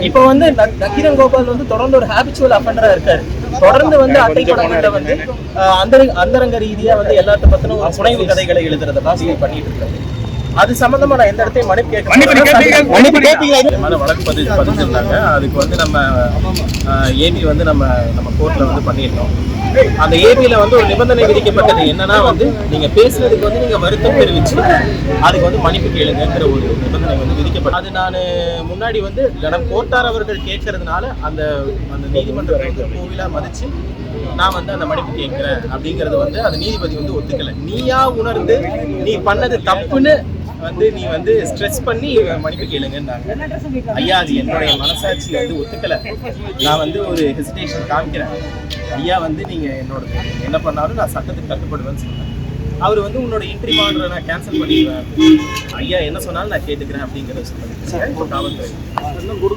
இப்போ வந்து நக்கீரன் கோபால் வந்து தொடர்ந்து ஒரு ஹேபிச்சுவல் அஃபெண்டரா இருக்காரு. தொடர்ந்து வந்து அட்டை படங்கள்ல வந்து அந்தரங்க ரீதியா வந்து எல்லாத்த பத்தின ஒரு புனைவு கதைகளை எழுதுறதெல்லாம் பண்ணிட்டு இருக்காரு. அது சம்பந்தமா நான் எந்த இடத்தையும் மன்னிப்பு கேட்பீங்க வழக்கு பதிஞ்சிருந்தாங்க. அதுக்கு வந்து நம்ம ஏபி வந்து நம்ம கோர்ட்ல வந்து பண்ணியிருந்தோம். அந்த ஏபியில வந்து ஒரு நிபந்தனை விதிக்கப்பட்டது என்னன்னா வந்து நீங்க பேசுறதுக்கு வந்து நீங்க வருத்தம் தெரிவிச்சு அதுக்கு வந்து மன்னிப்பு கேளுங்கிற ஒரு நிபந்தனை வந்து விதிக்கப்பட்டது. அது நான் முன்னாடி வந்து கனம் கோட்டார் அவர்கள் கேட்கறதுனால அந்த நீதிமன்றத்தை வந்து கோவிலா மதிச்சு நான் வந்து அந்த மன்னிப்பு கேட்கிறேன் அப்படிங்கறது வந்து அந்த நீதிபதி வந்து ஒத்துக்கல. நீயா உணர்ந்து நீ பண்ணது தப்புன்னு வந்து நீ வந்து ஸ்ட்ரெஸ் பண்ணி மன்னிப்பு கேளுங்கன்னாங்க. ஐயா அது என்னுடைய மனசாட்சி வந்து ஒத்துக்கல. நான் வந்து ஒரு ஹெசிடேஷன் காமிக்கிறேன். ஐயா வந்து நீங்க என்னோட என்ன பண்ணாலும் நான் சட்டத்துக்கு கட்டுப்படுவேன்னு சொன்னேன். அவர் வந்து உன்னோட என்ட்ரி ஆர்டரை நான் கேன்சல் பண்ணிடுவேன். ஐயா என்ன சொன்னாலும் நான் கேட்டுக்கிறேன் அப்படிங்கிறத சொன்னாங்க. காவல்துறை